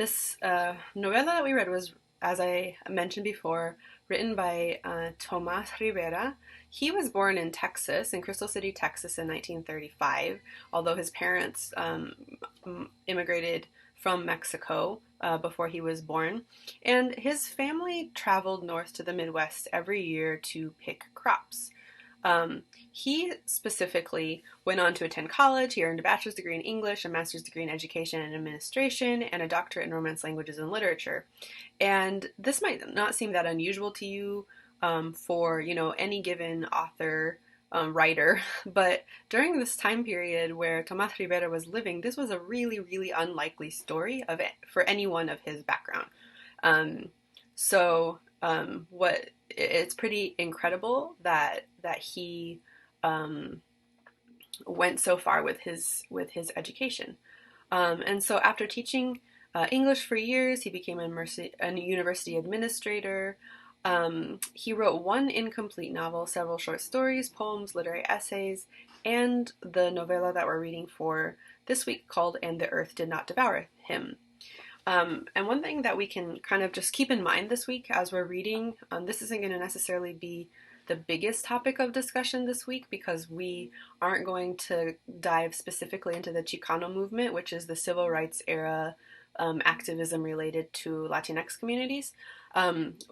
This novela that we read was, as I mentioned before, written by Toma Rivera. He was born in Texas, in Crystal City, Texas, in 1935, although his parents immigrated from Mexico before he was born. And his family traveled north to the Midwest every year to pick crops. He specifically went on to attend college. He earned a bachelor's degree in English, a master's degree in education and administration, and a doctorate in Romance languages and literature. And this might not seem that unusual to you for any given author. Writer, but during this time period where Tomás Rivera was living, this was a really, really unlikely story of it for anyone of his background. Um, what it's pretty incredible that he um, went so far with his education. And so after teaching English for years, he became a university administrator. He wrote one incomplete novel, several short stories, poems, literary essays, and the novella that we're reading for this week called "And the Earth Did Not Devour Him." And one thing that we can kind of just keep in mind this week as we're reading, this isn't going to necessarily be the biggest topic of discussion this week because we aren't going to dive specifically into the Chicano movement, which is the civil rights era activism related to Latinx communities.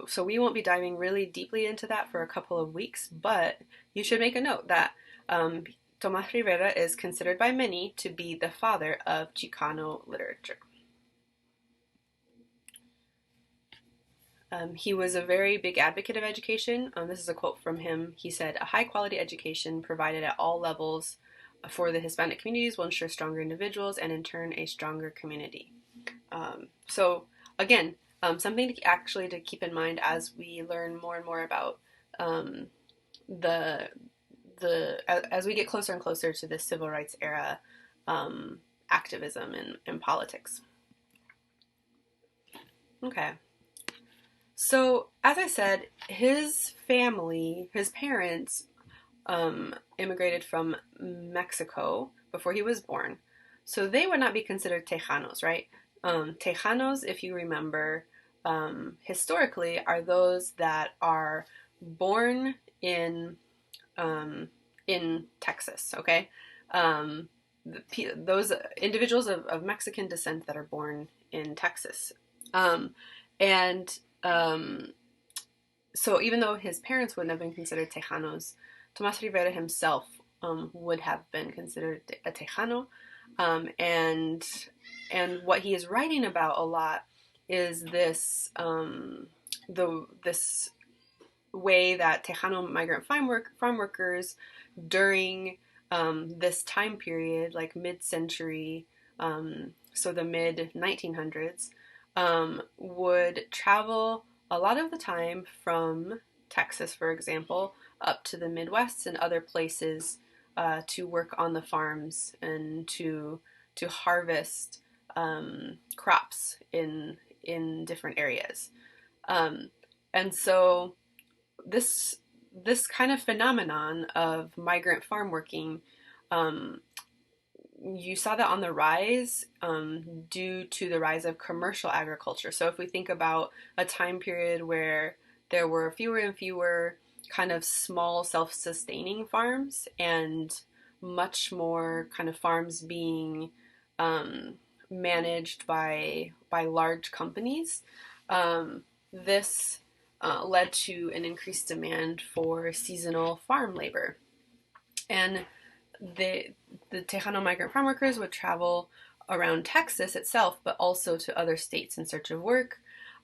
So we won't be diving really deeply into that for a couple of weeks, but you should make a note that Tomás Rivera is considered by many to be the father of Chicano literature. He was a very big advocate of education. This is a quote from him. He said, "A high quality education provided at all levels for the Hispanic communities will ensure stronger individuals and in turn a stronger community." So again, something to keep in mind as we learn more and more about the as we get closer and closer to the civil rights era activism and politics. Okay. So, as I said, his parents, immigrated from Mexico before he was born. So they would not be considered Tejanos, right? Tejanos, if you remember, historically, are those that are born in Texas, okay? Those individuals of Mexican descent that are born in Texas. And So even though his parents wouldn't have been considered Tejanos, Tomás Rivera himself would have been considered a Tejano. And what he is writing about a lot is this way that Tejano migrant farm workers during this time period, like mid-century, so the mid 1900s, would travel a lot of the time from Texas, for example, up to the Midwest and other places to work on the farms and to harvest crops in different areas. And so this kind of phenomenon of migrant farm working, you saw that on the rise due to the rise of commercial agriculture. So if we think about a time period where there were fewer and fewer kind of small self-sustaining farms and much more kind of farms being managed by large companies, this led to an increased demand for seasonal farm labor. And the Tejano migrant farm workers would travel around Texas itself, but also to other states in search of work.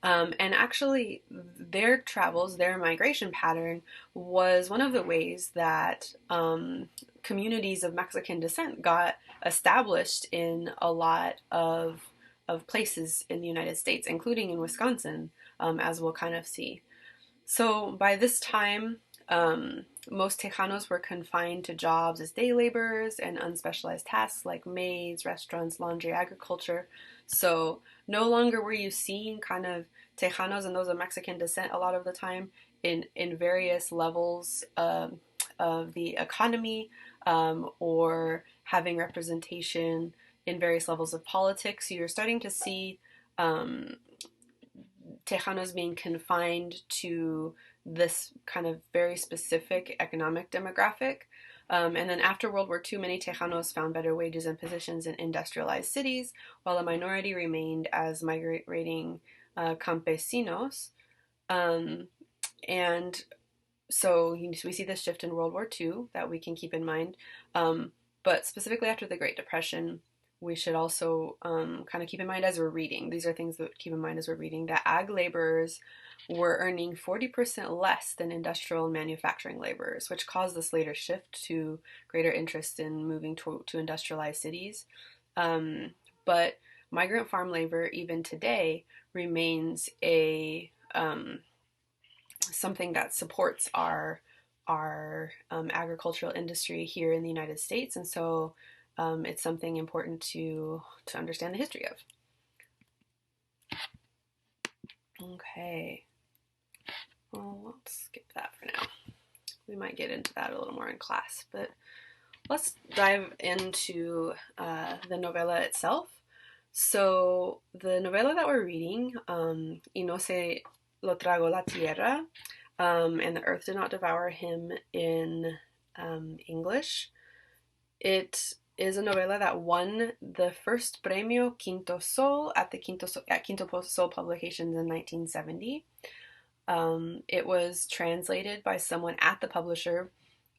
And actually, their travels, their migration pattern, was one of the ways that communities of Mexican descent got established in a lot of places in the United States, including in Wisconsin, as we'll kind of see. So by this time, most Tejanos were confined to jobs as day laborers and unspecialized tasks like maids, restaurants, laundry, agriculture. So no longer were you seeing kind of Tejanos and those of Mexican descent a lot of the time in various levels of the economy, or having representation in various levels of politics. You're starting to see um, Tejanos being confined to this kind of very specific economic demographic. And then after World War II, many Tejanos found better wages and positions in industrialized cities, while a minority remained as migrating campesinos. Um, and so we see this shift in World War II that we can keep in mind. But specifically after the Great Depression, we should also kind of keep in mind as we're reading. These are things that keep in mind as we're reading that ag laborers were earning 40% less than industrial and manufacturing laborers, which caused this later shift to greater interest in moving to industrialized cities. But migrant farm labor, even today, remains a something that supports our agricultural industry here in the United States, and so it's something important to understand the history of. Okay, well, let's skip that for now. We might get into that a little more in class, but let's dive into the novela itself. So the novela that we're reading, Y no se lo tragó la tierra, and the earth did not devour him in English. It is a novela that won the first Premio Quinto Sol at the Quinto Sol Publications in 1970. It was translated by someone at the publisher,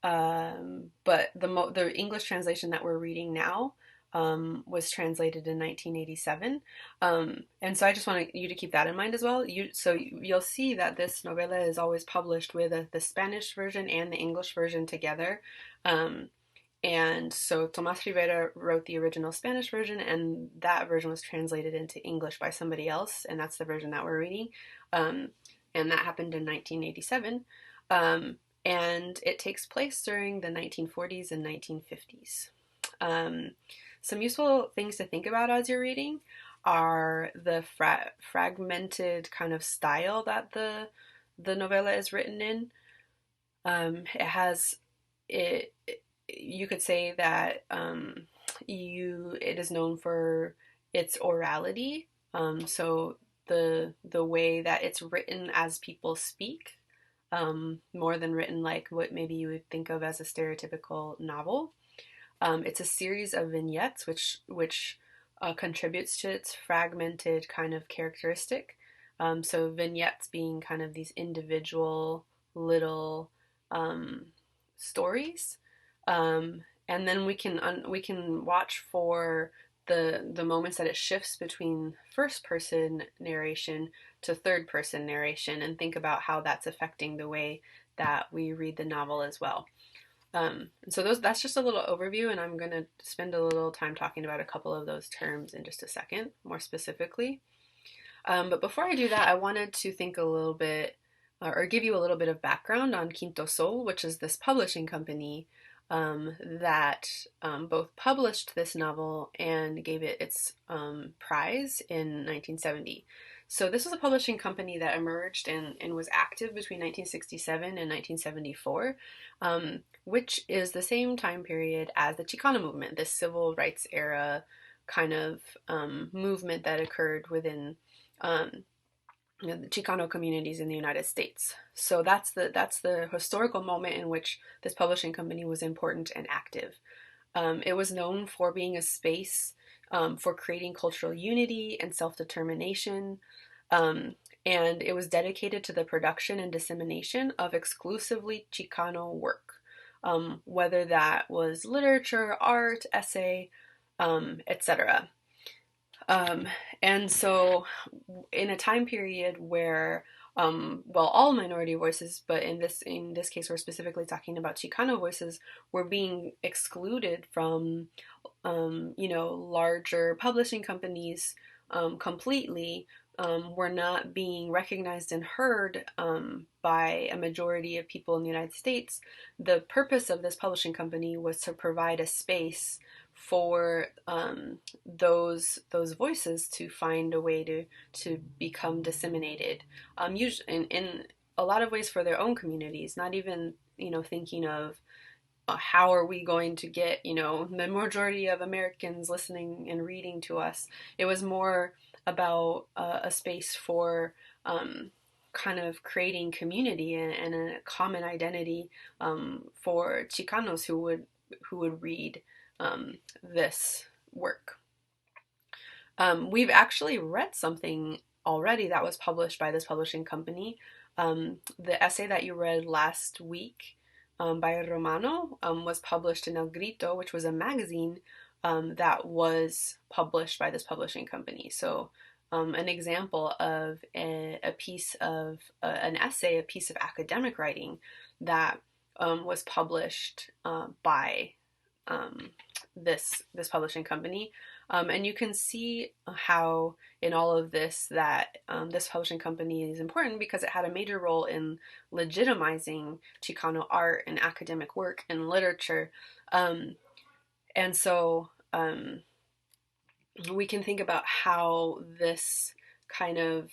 but the English translation that we're reading now was translated in 1987. And so I just want you to keep that in mind as well. You'll see that this novela is always published with the Spanish version and the English version together. And so Tomás Rivera wrote the original Spanish version, and that version was translated into English by somebody else, and that's the version that we're reading. And that happened in 1987. And it takes place during the 1940s and 1950s. Some useful things to think about as you're reading are the fragmented kind of style that the novella is written in. You could say that it is known for its orality. So the way that it's written as people speak, more than written like what maybe you would think of as a stereotypical novel. It's a series of vignettes, which contributes to its fragmented kind of characteristic. So vignettes being kind of these individual little stories, and then we can watch for the moments that it shifts between first person narration to third person narration, and think about how that's affecting the way that we read the novel as well. So that's just a little overview, and I'm going to spend a little time talking about a couple of those terms in just a second, more specifically. But before I do that, I wanted to think a little bit, or give you a little bit of background on Quinto Sol, which is this publishing company that both published this novel and gave it its prize in 1970. So this was a publishing company that emerged and was active between 1967 and 1974, which is the same time period as the Chicano movement, this civil rights era kind of movement that occurred within the Chicano communities in the United States. So that's the historical moment in which this publishing company was important and active. It was known for being a space for creating cultural unity and self-determination, and it was dedicated to the production and dissemination of exclusively Chicano work, whether that was literature, art, essay, etc. And so in a time period where all minority voices, but in this case we're specifically talking about Chicano voices, were being excluded from larger publishing companies completely, were not being recognized and heard by a majority of people in the United States. The purpose of this publishing company was to provide a space for those voices to find a way to become disseminated, usually in a lot of ways for their own communities, not even thinking of how are we going to get the majority of Americans listening and reading to us. It was more about a space for kind of creating community and a common identity for Chicanos who would read this work. We've actually read something already that was published by this publishing company. The essay that you read last week by Romano was published in El Grito, which was a magazine that was published by this publishing company. So an example of a piece of an essay, a piece of academic writing that was published by this publishing company. And you can see how in all of this that this publishing company is important because it had a major role in legitimizing Chicano art and academic work and literature. And so we can think about how this kind of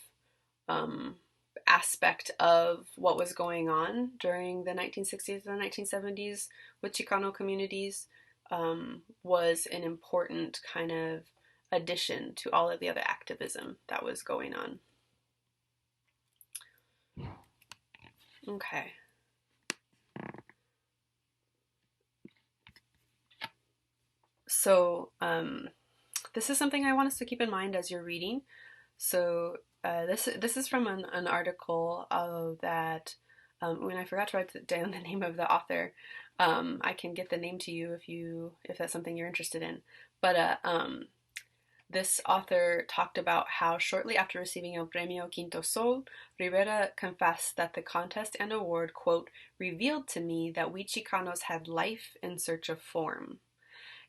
aspect of what was going on during the 1960s and 1970s with Chicano communities was an important kind of addition to all of the other activism that was going on. Okay. So this is something I want us to keep in mind as you're reading. So this is from an article that when I forgot to write down the name of the author. I can get the name to you if that's something you're interested in. But this author talked about how shortly after receiving El Premio Quinto Sol, Rivera confessed that the contest and award, quote, revealed to me that we Chicanos had life in search of form.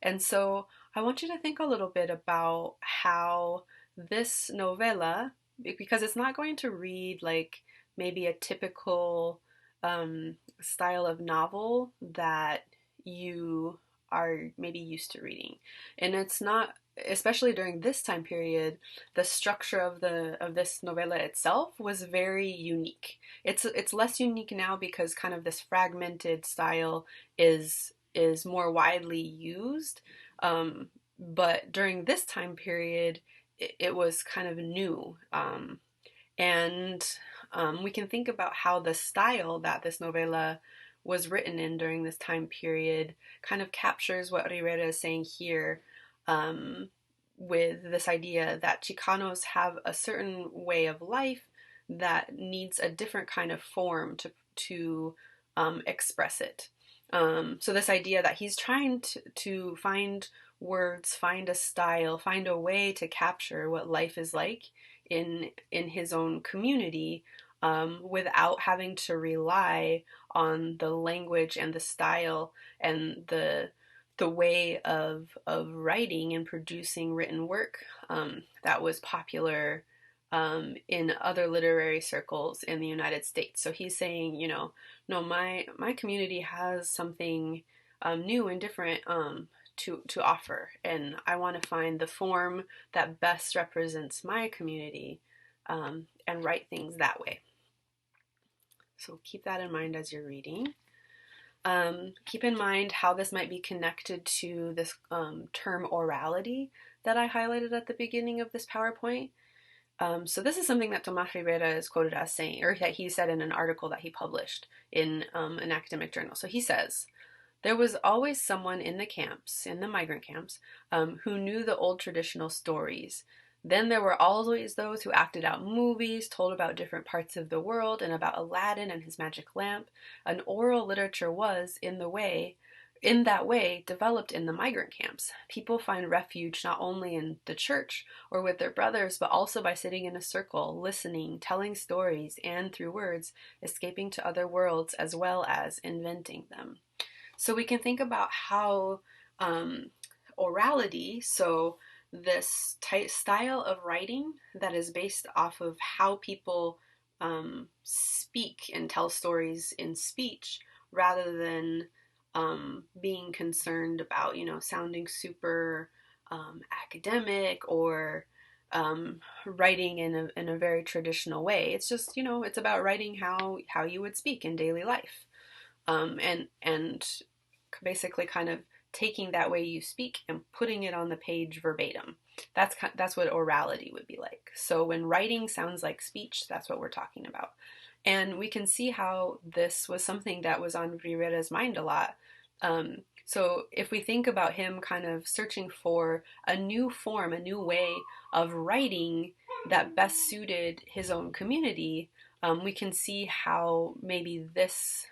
And so I want you to think a little bit about how this novela, because it's not going to read like maybe a typical style of novel that you are maybe used to reading. And it's not, especially during this time period, the structure of this novela itself was very unique. It's less unique now because kind of this fragmented style is more widely used. But during this time period, it was kind of new. And we can think about how the style that this novela was written in during this time period kind of captures what Rivera is saying here with this idea that Chicanos have a certain way of life that needs a different kind of form to express it. So this idea that he's trying to find words, find a style, find a way to capture what life is like in his own community without having to rely on the language and the style and the way of writing and producing written work that was popular in other literary circles in the United States. So he's saying, no, my community has something new and different to offer, and I want to find the form that best represents my community and write things that way. So keep that in mind as you're reading. Keep in mind how this might be connected to this term orality that I highlighted at the beginning of this PowerPoint. So this is something that Toma Rivera is quoted as saying, or that he said in an article that he published in an academic journal. So he says, there was always someone in the migrant camps, who knew the old traditional stories. Then there were always those who acted out movies, told about different parts of the world and about Aladdin and his magic lamp. An oral literature was, in that way, developed in the migrant camps. People find refuge not only in the church or with their brothers, but also by sitting in a circle, listening, telling stories, and through words, escaping to other worlds as well as inventing them. So we can think about how orality, so this style of writing that is based off of how people speak and tell stories in speech rather than being concerned about, sounding super academic or writing in a very traditional way. It's just, it's about writing how you would speak in daily life. And basically kind of taking that way you speak and putting it on the page verbatim. That's what orality would be like. So when writing sounds like speech, that's what we're talking about. And we can see how this was something that was on Rivera's mind a lot. So if we think about him kind of searching for a new form, a new way of writing that best suited his own community, we can see how maybe this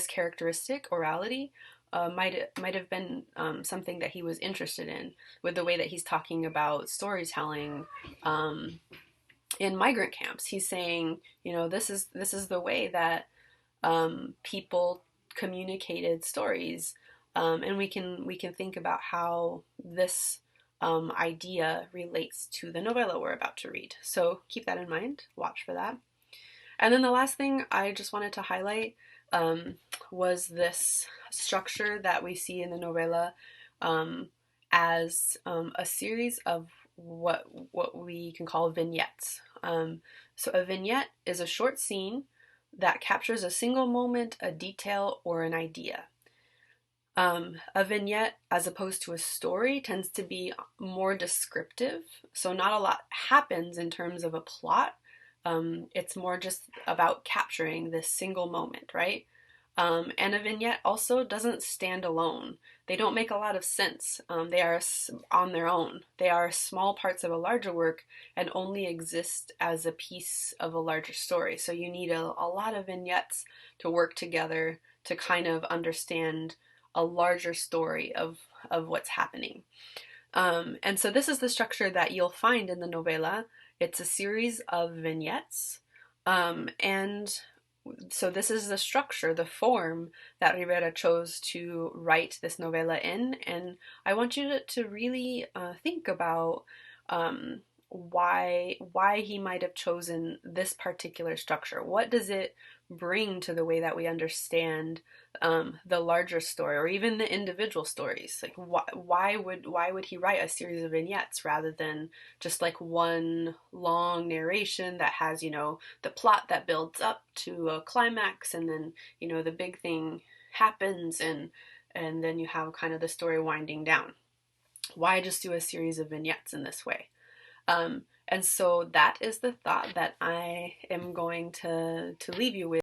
characteristic, orality, might have been something that he was interested in, with the way that he's talking about storytelling in migrant camps. He's saying, this is the way that people communicated stories, and we can think about how this idea relates to the novella we're about to read. So keep that in mind. Watch for that. And then the last thing I just wanted to highlight was this structure that we see in the novella as a series of what we can call vignettes. So a vignette is a short scene that captures a single moment, a detail, or an idea. A vignette, as opposed to a story, tends to be more descriptive. So not a lot happens in terms of a plot. It's more just about capturing this single moment, right? And a vignette also doesn't stand alone. They don't make a lot of sense. They are on their own. They are small parts of a larger work and only exist as a piece of a larger story. So you need a lot of vignettes to work together to kind of understand a larger story of what's happening. And so this is the structure that you'll find in the novella. It's a series of vignettes. And so this is the structure, the form that Rivera chose to write this novella in. And I want you to really think about why he might have chosen this particular structure. What does it bring to the way that we understand the larger story, or even the individual stories? Like why would he write a series of vignettes rather than just like one long narration that has, the plot that builds up to a climax, and then, the big thing happens, and then you have kind of the story winding down? Why just do a series of vignettes in this way? And so that is the thought that I am going to leave you with.